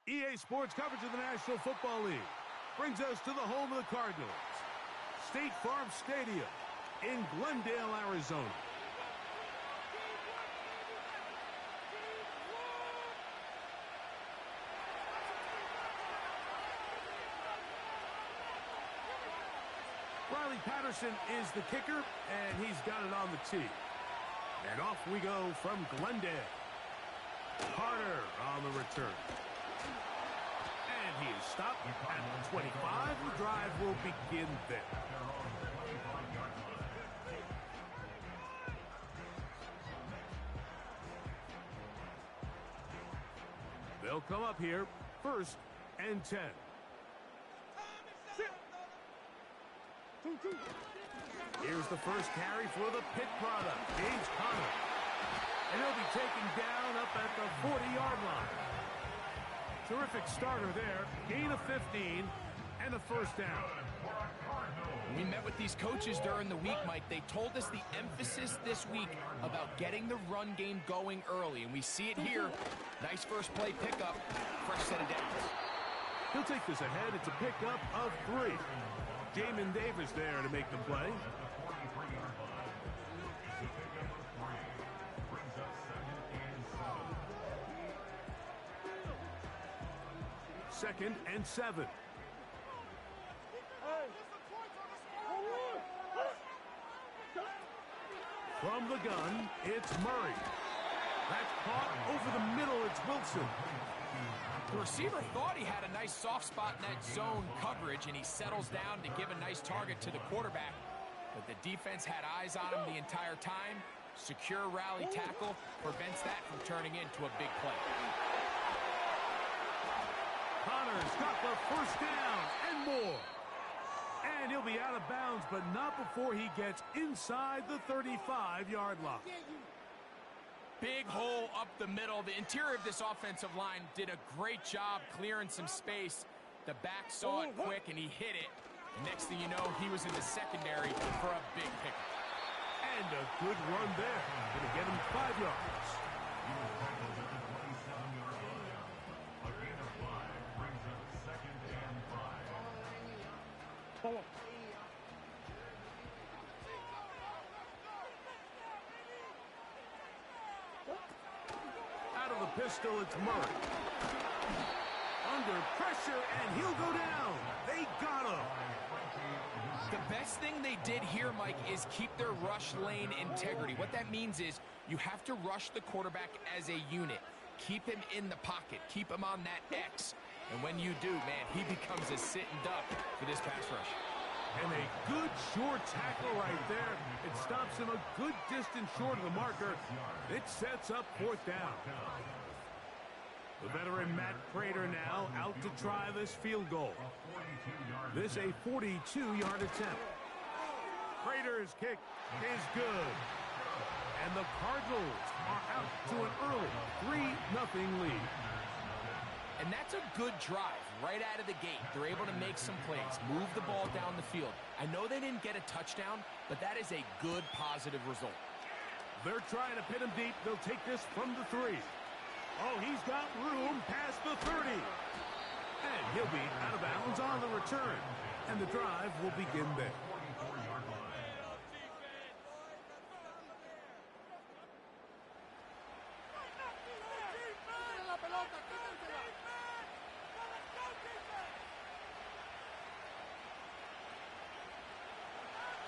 EA Sports coverage of the National Football League brings us to the home of the Cardinals, State Farm Stadium in Glendale, Arizona. Riley Patterson is the kicker, and he's got it on the tee. And off we go from Glendale. Carter on the return. And he is stopped at the 25. The drive will begin there. They'll come up here, 1st and 10. Here's the first carry for the Pitt product, James Conner. And he'll be taken down up at the 40-yard line. Terrific starter there, gain of 15, and a first down. We met with these coaches during the week, Mike. They told us the emphasis this week about getting the run game going early, and we see it here. Nice first play pickup, fresh set of downs. He'll take this ahead. It's a pickup of 3. Jamin Davis there to make the play. Second and 7. From the gun, it's Murray. That's caught over the middle. It's Wilson. The receiver thought he had a nice soft spot in that zone coverage, and he settles down to give a nice target to the quarterback. But the defense had eyes on him the entire time. Secure rally tackle prevents that from turning into a big play. Connor's got the first down and more. And he'll be out of bounds, but not before he gets inside the 35-yard line. Big hole up the middle. The interior of this offensive line did a great job clearing some space. The back saw it quick, and he hit it. And next thing you know, he was in the secondary for a big pickup. And a good run there. Going to get him 5 yards. Out of the pistol, it's Murray. Under pressure, and he'll go down. They got him. The best thing they did here, Mike, is keep their rush lane integrity. What that means is you have to rush the quarterback as a unit. Keep him in the pocket. Keep him on that X. And when you do, man, he becomes a sitting duck for this pass rush. And a good short tackle right there. It stops him a good distance short of the marker. It sets up 4th down. The veteran Matt Prater now out to try this field goal. This a 42-yard attempt. Prater's kick is good. And the Cardinals are out to an early 3-0 lead. And that's a good drive right out of the gate. They're able to make some plays, move the ball down the field. I know they didn't get a touchdown, but that is a good, positive result. They're trying to pin him deep. They'll take this from the 3. Oh, he's got room past the 30. And he'll be out of bounds on the return. And the drive will begin there.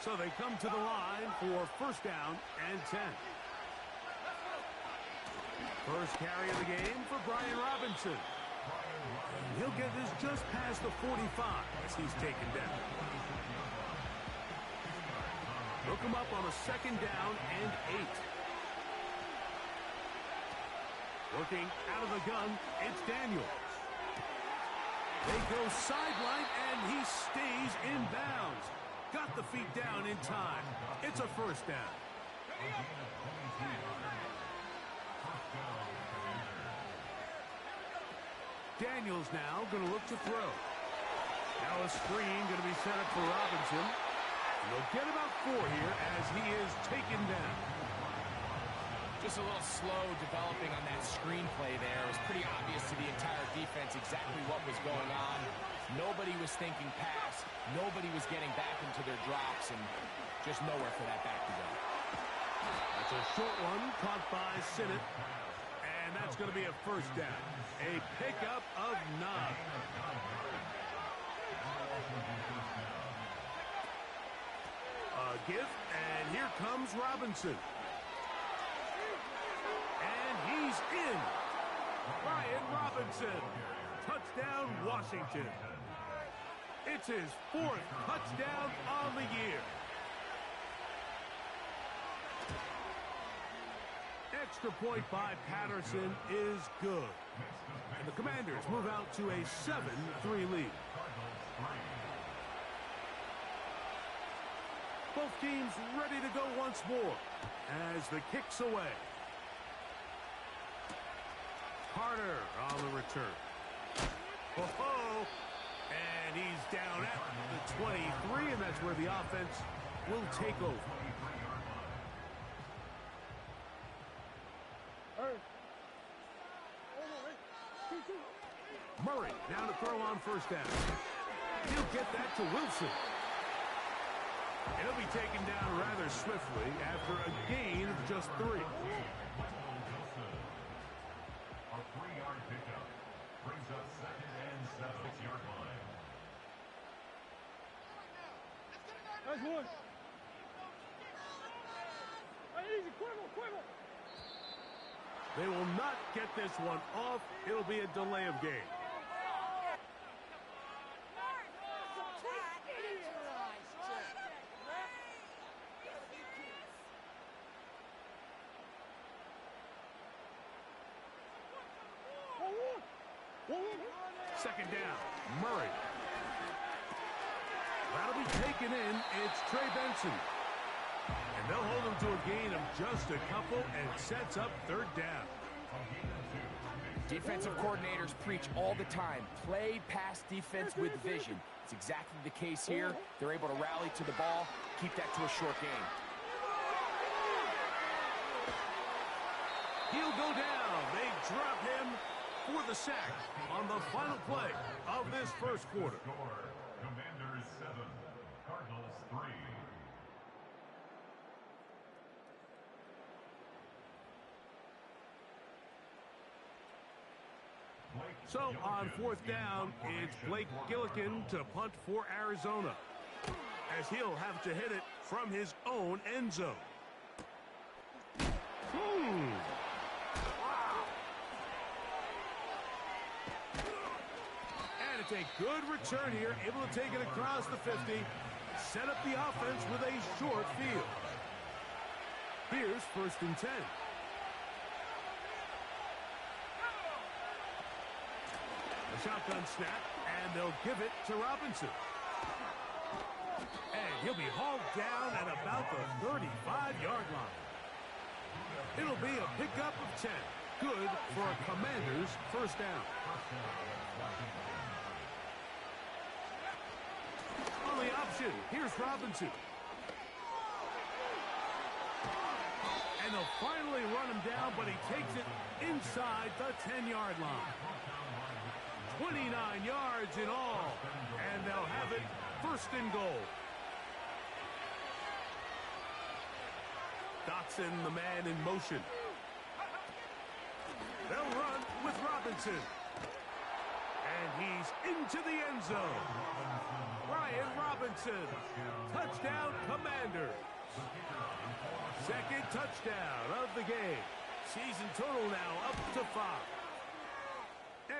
So they come to the line for 1st down and 10. First carry of the game for Brian Robinson. And he'll get this just past the 45 as he's taken down. Hook him up on a 2nd down and 8. Working out of the gun, it's Daniels. They go sideline, and he stays in bounds. Got the feet down in time. It's a 1st down. Daniels now going to look to throw. Now a screen going to be set up for Robinson. And they'll get about 4 here as he is taken down. Just a little slow developing on that screenplay there. It was pretty obvious to the entire defense exactly what was going on. Nobody was thinking pass. Nobody was getting back into their drops, and just nowhere for that back to go. That's a short one caught by Sinnott, and that's going to be a first down. A pickup of 9. A give, and here comes Robinson. And he's in. Brian Robinson. Touchdown, Washington. It's his 4th touchdown on the year. Extra point by Patterson is good. And the Commanders move out to a 7-3 lead. Both teams ready to go once more as the kick's away. Carter on the return. Oh, and he's down at the 23, and that's where the offense will take over. Murray now to throw on first down. He'll get that to Wilson. And he'll be taken down rather swiftly after a gain of just 3. A 3-yard pickup brings up 2nd and 7. 6-yard line. Nice one. Easy, quiver. They will not get this one off. It'll be a delay of game. Second down, Murray. That'll be taken in. It's Trey Benson. And they'll hold him to a gain of just a couple, and sets up 3rd down. Defensive coordinators preach all the time, play pass defense with vision. It's exactly the case here. They're able to rally to the ball, keep that to a short game. He'll go down. They drop him for the sack on the final play of this first quarter. Commanders 7, Cardinals 3. So on 4th down, it's Blake Gillikin to punt for Arizona, as he'll have to hit it from his own end zone. And it's a good return here, able to take it across the 50, set up the offense with a short field. Here's 1st and 10. A shotgun snap, and they'll give it to Robinson. And he'll be hauled down at about the 35-yard line. It'll be a pickup of 10. Good for a Commanders first down. On the option, here's Robinson. And they'll finally run him down, but he takes it inside the 10-yard line. 29 yards in all, and they'll have it 1st and goal. Dotson, the man in motion. They'll run with Robinson. And he's into the end zone. Brian Robinson. Touchdown, Commanders. 2nd touchdown of the game. Season total now up to 5.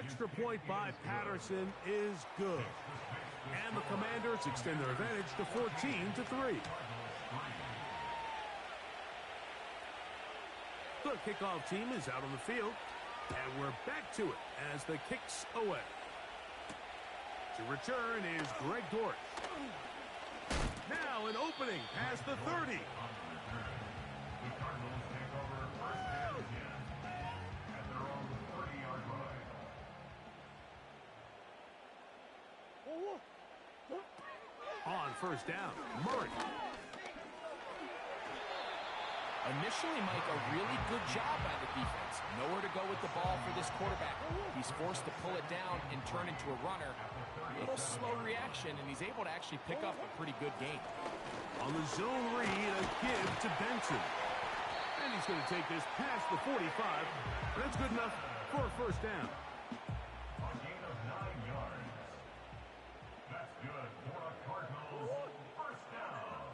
Extra point by Patterson is good. And the Commanders extend their advantage to 14-3. The kickoff team is out on the field, and we're back to it as the kick's away. To return is Greg Dortch. Now an opening past the 30. The Cardinals take over 1st and 10 at their own 30-yard line. On first down, Murray. Initially, Mike, a really good job by the defense. Nowhere to go with the ball for this quarterback. He's forced to pull it down and turn into a runner. A little slow reaction, and he's able to actually pick up a pretty good gain. On the zone read, a give to Benson. And he's going to take this past the 45. That's good enough for a first down. A gain of 9 yards. That's good for a Cardinals first down.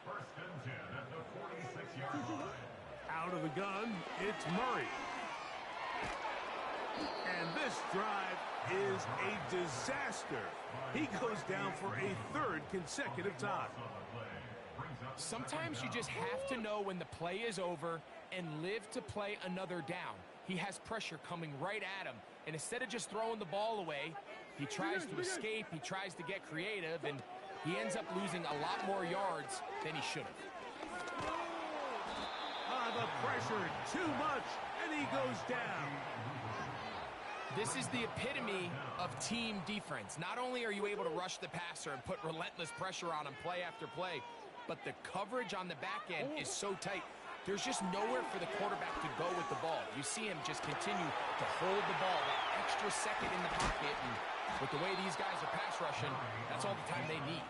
First and 10 at the 46-yard line. Out of the gun, it's Murray. And this drive is a disaster. He goes down for a third consecutive time. Sometimes you just have to know when the play is over and live to play another down. He has pressure coming right at him, and instead of just throwing the ball away, he tries to escape, he tries to get creative, and he ends up losing a lot more yards than he should have. The pressure, too much, and he goes down. This is the epitome of team defense. Not only are you able to rush the passer and put relentless pressure on him play after play, but the coverage on the back end is so tight. There's just nowhere for the quarterback to go with the ball. You see him just continue to hold the ball, that extra second in the pocket, and with the way these guys are pass rushing, that's all the time they need.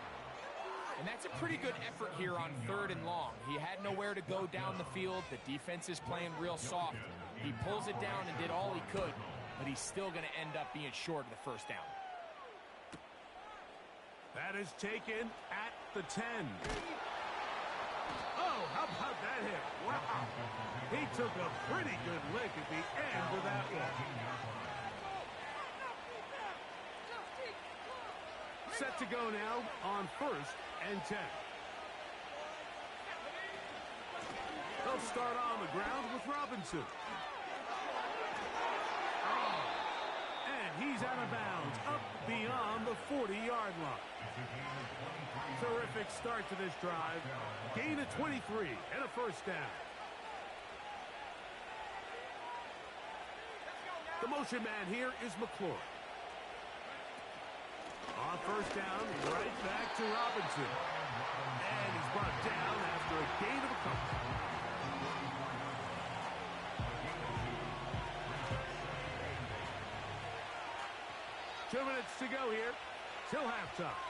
And that's a pretty good effort here on 3rd and long. He had nowhere to go down the field. The defense is playing real soft. He pulls it down and did all he could, but he's still going to end up being short of the first down. That is taken at the 10. Oh, how about that hit? Wow. He took a pretty good lick at the end of that one. Set to go now on 1st and 10. They'll start on the ground with Robinson. And he's out of bounds, up beyond the 40-yard line. Terrific start to this drive. Gain of 23 and a first down. The motion man here is McClure. On first down, right back to Robinson. And he's brought down after a gain of a couple. Two minutes to go here till halftime.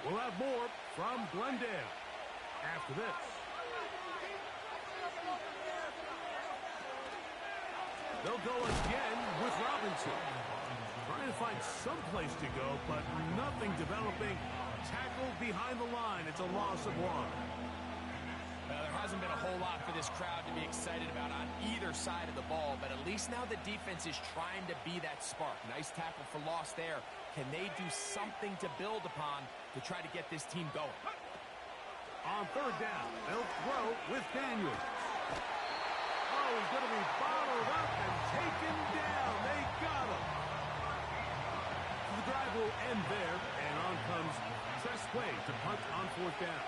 We'll have more from Glendale after this. They'll go again with Robinson. Trying to find some place to go, but nothing developing. Tackled behind the line. It's a loss of 1. Well, there hasn't been a whole lot for this crowd to be excited about on either side of the ball, but at least now the defense is trying to be that spark. Nice tackle for loss there. Can they do something to build upon to try to get this team going? On 3rd down, they'll throw with Daniels. Oh, he's going to be bottled up and taken down. They got him. The drive will end there, and on comes Tress Way to punt on 4th down.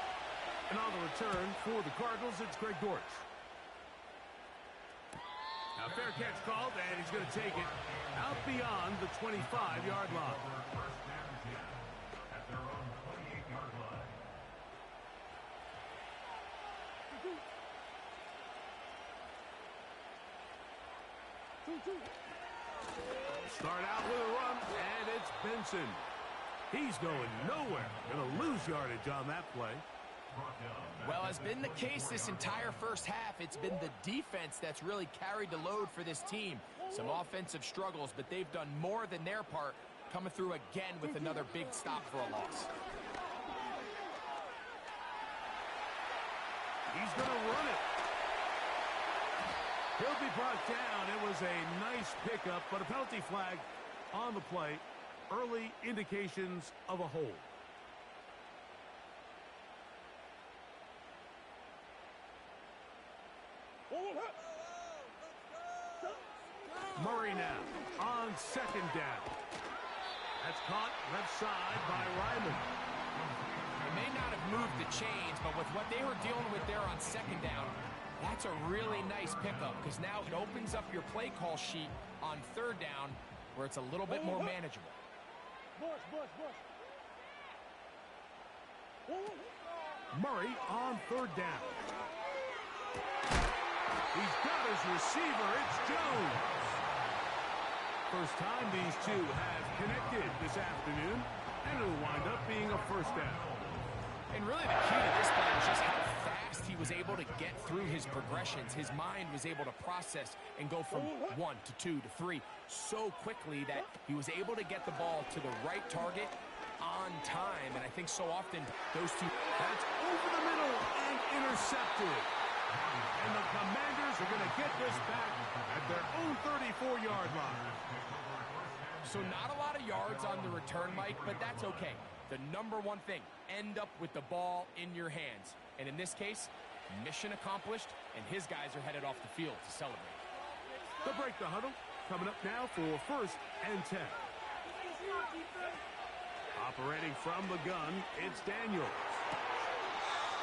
And on the return for the Cardinals, it's Greg Dortch. Now, fair catch called, and he's going to take it out beyond the 25-yard line. First and 10 at their own 28-yard line. Start out with a run, and it's Benson. He's going nowhere. Going to lose yardage on that play. Well, has been the case this entire first half. It's been the defense that's really carried the load for this team. Some offensive struggles, but they've done more than their part, coming through again with another big stop for a loss. He's going to run it. He'll be brought down. It was a nice pickup, but a penalty flag on the play. Early indications of a hold. Murray now on 2nd down. That's caught left side by Ryman. They may not have moved the chains, but with what they were dealing with there on 2nd down, that's a really nice pickup because now it opens up your play call sheet on 3rd down where it's a little bit more manageable. Murray on 3rd down. He's got his receiver. It's Jones. First time these two have connected this afternoon, and it'll wind up being a first down. And really the key to this play is just how fast he was able to get through his progressions. His mind was able to process and go from 1 to 2 to 3 so quickly that he was able to get the ball to the right target on time. And I think so often those two... That's over the middle and intercepted. And the Commanders are going to get this back at their own 34-yard line. So not a lot of yards on the return, Mike, but that's okay. The number one thing, end up with the ball in your hands. And in this case, mission accomplished, and his guys are headed off the field to celebrate. They'll break the huddle. Coming up now for 1st and 10. Operating from the gun, it's Daniels.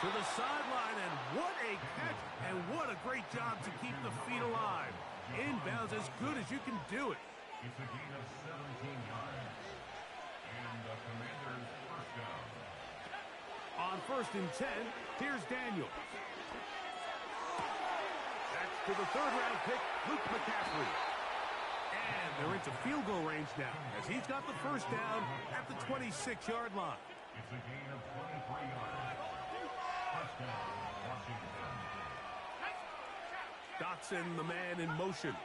To the sideline, and what a catch, and what a great job to keep the feet alive. Inbounds as good as you can do it. It's a gain of 17 yards. And the Commanders' first down. On 1st and 10, here's Daniels. That's to the 3rd-round pick, Luke McCaffrey. And they're into field goal range now, as he's got the first down at the 26-yard line. It's a gain of 23 yards. Touchdown, Washington. Dotson, the man in motion.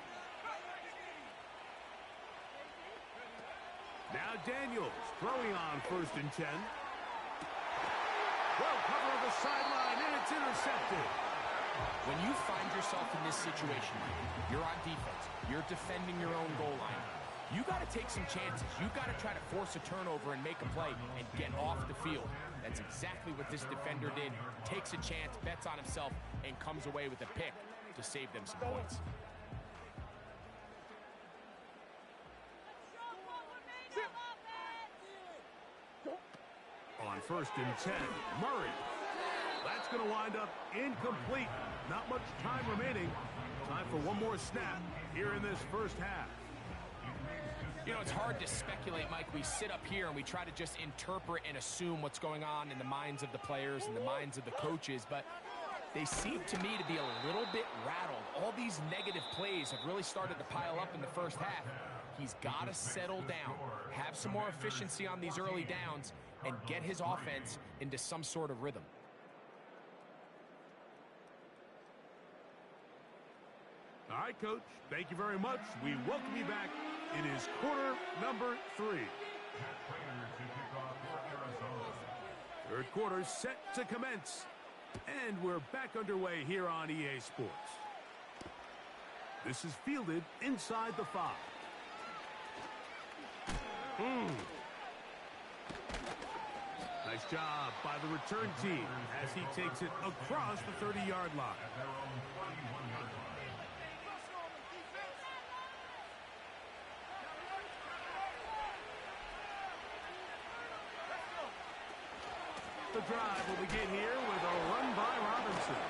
Now Daniels throwing on 1st and 10. Well, cover of the sideline, and it's intercepted. When you find yourself in this situation, you're on defense, you're defending your own goal line, you got to take some chances. You got to try to force a turnover and make a play and get off the field. That's exactly what this defender did. Takes a chance, bets on himself, and comes away with a pick to save them some points. On 1st and 10, Murray. That's going to wind up incomplete. Not much time remaining. Time for one more snap here in this first half. You know, it's hard to speculate, Mike. We sit up here and we try to just interpret and assume what's going on in the minds of the players and the minds of the coaches, but they seem to me to be a little bit rattled. All these negative plays have really started to pile up in the first half. He's got to settle down, have some more efficiency on these early downs, and get his offense into some sort of rhythm. All right, Coach, thank you very much. We welcome you back. It is quarter number 3. Third quarter set to commence. And we're back underway here on EA Sports. This is fielded inside the 5. Nice job by the return team as he takes it across the 30-yard line. The drive will begin here with a run by Robinson.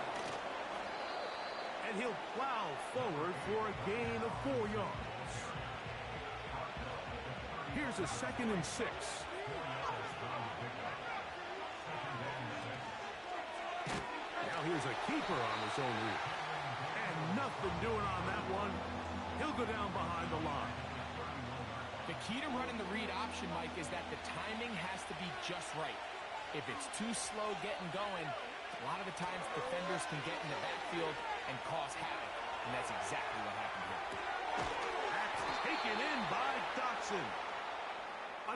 And he'll plow forward for a gain of 4 yards. Here's a 2nd and 6. Now here's a keeper on his own route. And nothing doing on that one. He'll go down behind the line. The key to running the read option, Mike, is that the timing has to be just right. If it's too slow getting going, a lot of the times defenders can get in the backfield and cause havoc. And that's exactly what happened here. That's taken in by Dotson.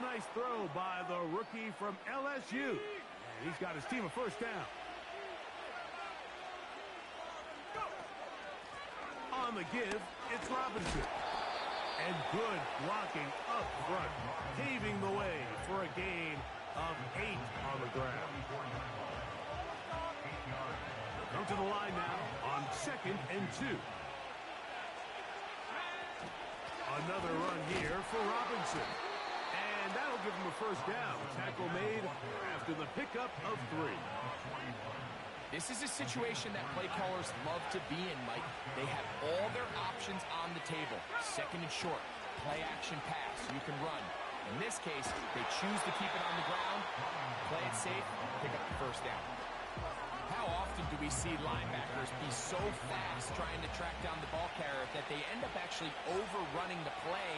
A nice throw by the rookie from LSU. And he's got his team a first down. On the give, it's Robinson. And good blocking up front, paving the way for a gain of 8 on the ground. Come to the line now on 2nd and 2. Another run here for Robinson. And that'll give him a first down. Tackle made after the pickup of 3. This is a situation that play callers love to be in, Mike. They have all their options on the table. 2nd and short, play action pass, you can run. In this case, they choose to keep it on the ground, play it safe, pick up the first down. How often often do we see linebackers be so fast trying to track down the ball carrier that they end up actually overrunning the play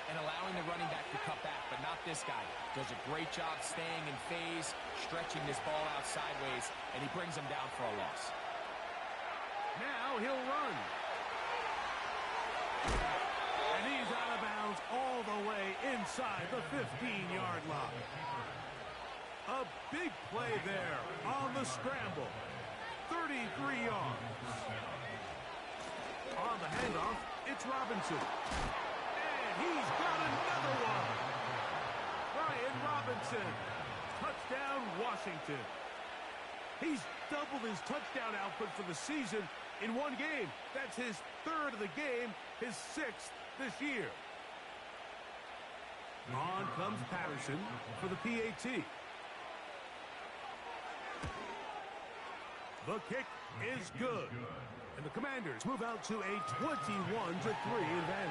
and allowing the running back to cut back, but not this guy. Does a great job staying in phase, stretching this ball out sideways, and he brings him down for a loss. Now he'll run. And he's out of bounds all the way inside the 15-yard line. A big play there on the scramble. 33 yards. On the handoff, it's Robinson. And he's got another one. Brian Robinson. Touchdown, Washington. He's doubled his touchdown output for the season in one game. That's his third of the game, his sixth this year. On comes Patterson for the PAT. The kick is good. And the Commanders move out to a 21-3 advantage.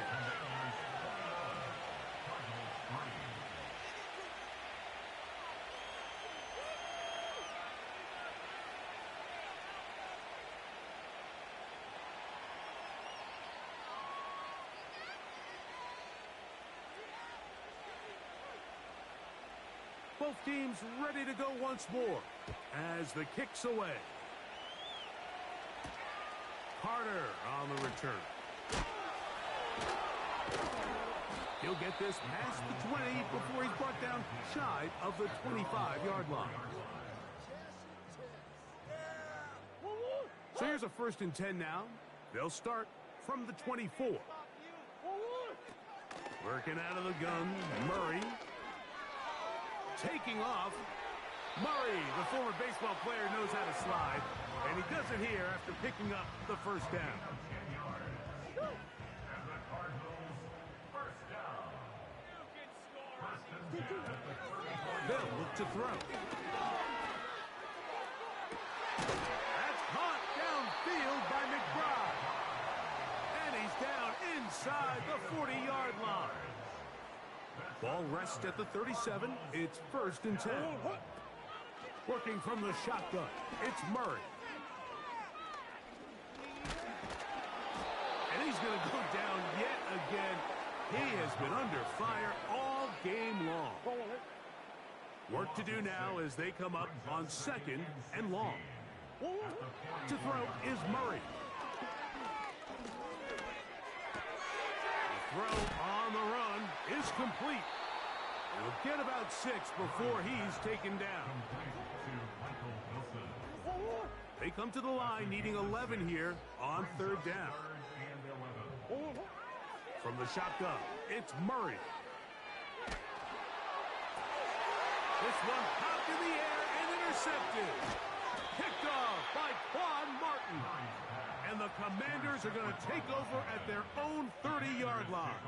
Both teams ready to go once more as the kick's away. Carter on the return. He'll get this past the 20 before he's brought down shy of the 25-yard line. So here's a 1st and 10 now. They'll start from the 24. Working out of the gun, Murray. Taking off. Murray, the former baseball player, knows how to slide. And he does it here after picking up the first down. They'll look to throw. That's caught downfield by McBride. And he's down inside the 40-yard line. Ball rests at the 37. It's 1st and 10. Working from the shotgun, it's Murray. And he's going to go down yet again. He has been under fire all game long. Work to do now as they come up on 2nd and long. To throw is Murray. The throw on the run is complete. He'll get about 6 before he's taken down. They come to the line needing 11 here on 3rd down. From the shotgun, it's Murray. This one popped in the air and intercepted. Picked off by Quan Martin. And the Commanders are going to take over at their own 30-yard line.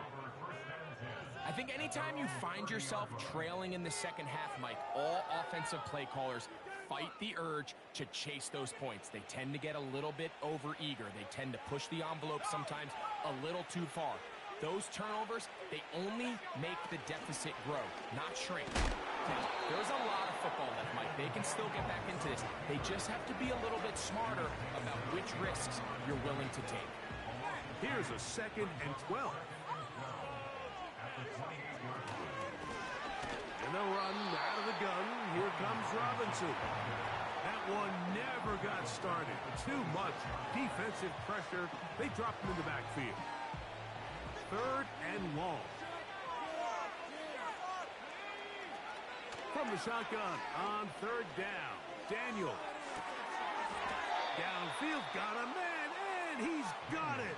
I think anytime you find yourself trailing in the second half, Mike, all offensive play callers fight the urge to chase those points. They tend to get a little bit overeager. They tend to push the envelope sometimes a little too far. Those turnovers, they only make the deficit grow, not shrink. Now, there's a lot of football left, Mike. They can still get back into this. They just have to be a little bit smarter about which risks you're willing to take. Here's a 2nd and 12. And they'll run out of the gun. Here comes Robinson. That one never got started. Too much defensive pressure. They dropped him in the backfield. 3rd and long. From the shotgun on 3rd down. Daniel. Downfield, got a man, and he's got it.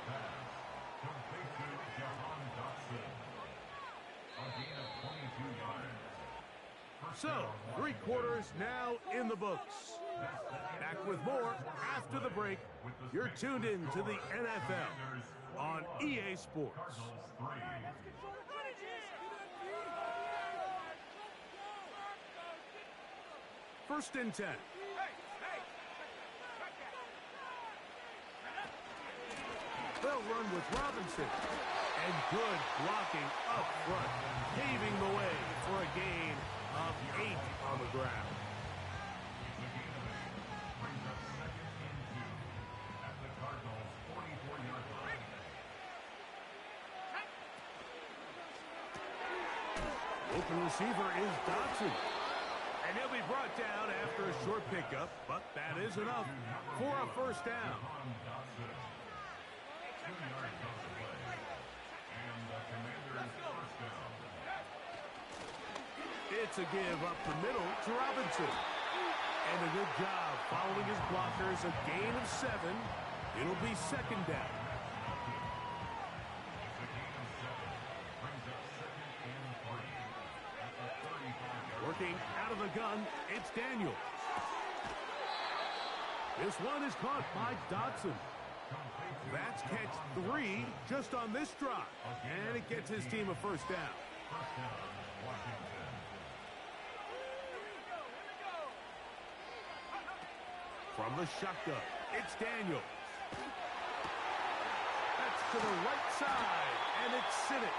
So, 3 quarters now in the books. Back with more after the break. You're tuned in to the NFL on EA Sports. 1st and 10. They'll run with Robinson. And good blocking up front, paving the way for a gain of 8 on the ground. Open receiver is Dodson. And he'll be brought down after a short pickup, but that is enough for a first down. It's a give up the middle to Robinson. And a good job following his blockers, a gain of 7. It'll be second down. Working out of the gun, it's Daniel. This one is caught by Dodson. That's catch 3 just on this drive. And it gets his team a first down. From the shotgun, it's Daniel. That's to the right side, and it's Sinnott.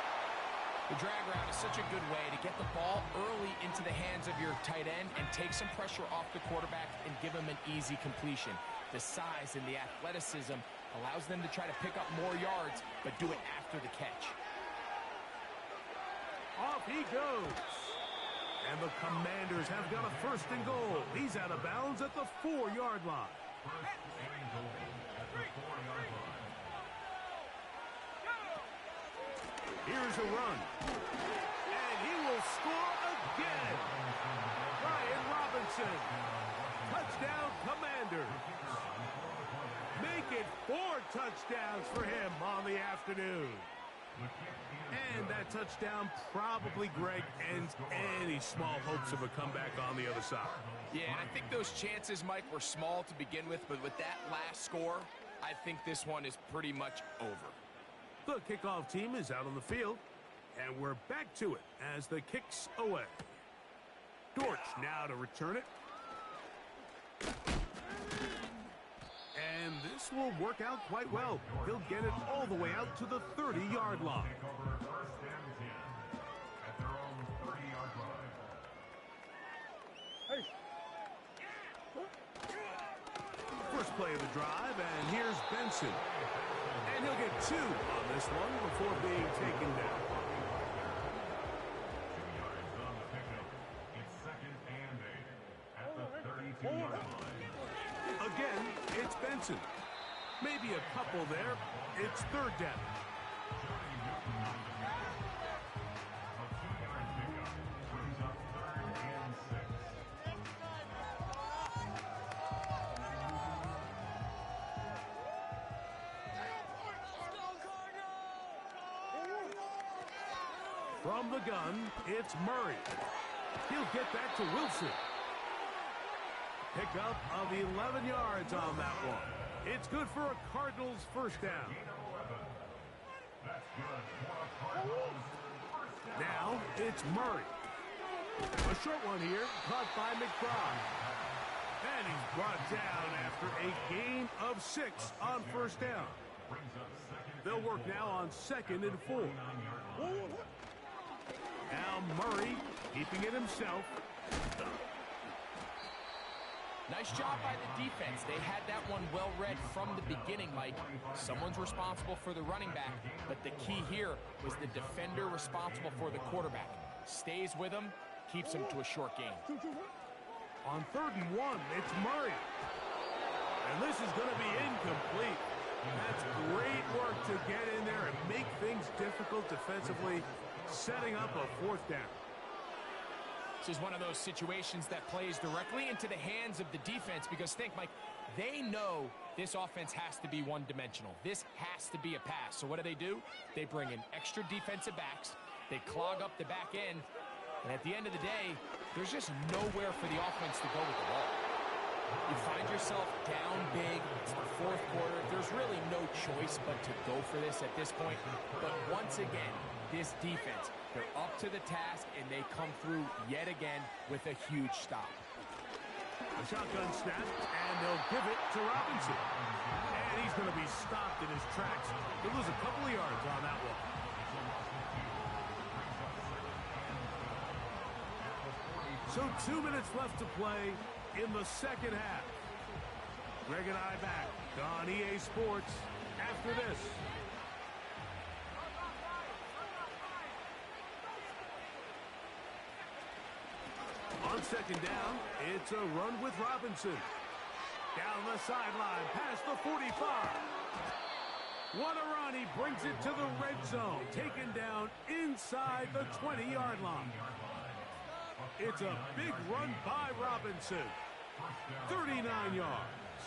The drag route is such a good way to get the ball early into the hands of your tight end and take some pressure off the quarterback and give him an easy completion. The size and the athleticism allows them to try to pick up more yards, but do it after the catch. Off he goes. And the Commanders have got a first and goal. He's out of bounds at the 4-yard line. Here's a run. And he will score again. Brian Robinson. Touchdown, Commanders. Make it 4 touchdowns for him on the afternoon. And that touchdown probably, Greg, ends any small hopes of a comeback on the other side. Yeah, and I think those chances, Mike, were small to begin with, but with that last score, I think this one is pretty much over. The kickoff team is out on the field, and we're back to it as the kick's away. Dortch now to return it. And this will work out quite well. He'll get it all the way out to the 30-yard line. First play of the drive, and here's Benson. And he'll get 2 on this one before being taken down. 2 yards on the pickup. It's second and 8 at the 32-yard line. Again, it's Benson. Maybe a couple there. It's third down. A 2-yard pickup brings up third and 6. From the gun, it's Murray. He'll get that to Wilson. Pickup of 11 yards on that one. It's good for a Cardinals first down. That's good for a Cardinals first down. Now it's Murray. A short one here, caught by McBride. And he's brought down after a gain of 6 on first down. They'll work now on 2nd and 4. Now Murray keeping it himself. Nice job by the defense. They had that one well read from the beginning, Mike. Someone's responsible for the running back, but the key here was the defender responsible for the quarterback. Stays with him, keeps him to a short gain. On 3rd and 1, it's Murray. And this is going to be incomplete. That's great work to get in there and make things difficult defensively, setting up a 4th down. This is one of those situations that plays directly into the hands of the defense because think, Mike, they know this offense has to be one-dimensional. This has to be a pass. So what do? They bring in extra defensive backs. They clog up the back end. And at the end of the day, there's just nowhere for the offense to go with the ball. You find yourself down big. It's the 4th quarter. There's really no choice but to go for this at this point. But once again, this defense, they're up to the task, and they come through yet again with a huge stop. A shotgun snap, and they'll give it to Robinson. And he's going to be stopped in his tracks. He'll lose a couple of yards on that one. So 2 minutes left to play in the 2nd half. Greg and I back on EA Sports after this. On second down, it's a run with Robinson. Down the sideline, past the 45. What a run. He brings it to the red zone. Taken down inside the 20-yard line. It's a big run by Robinson. 39 yards.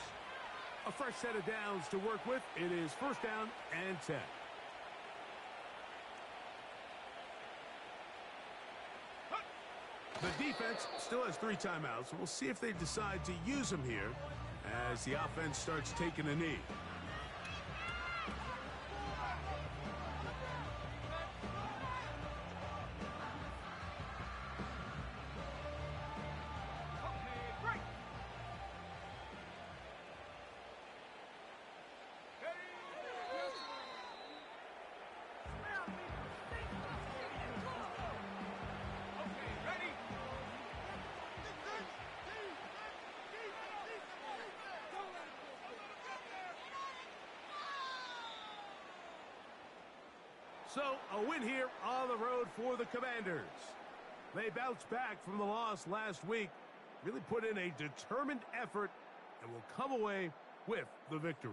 A fresh set of downs to work with. It is first down and 10. The defense still has 3 timeouts. We'll see if they decide to use them here as the offense starts taking a knee. So, a win here on the road for the Commanders. They bounced back from the loss last week, really put in a determined effort, and will come away with the victory.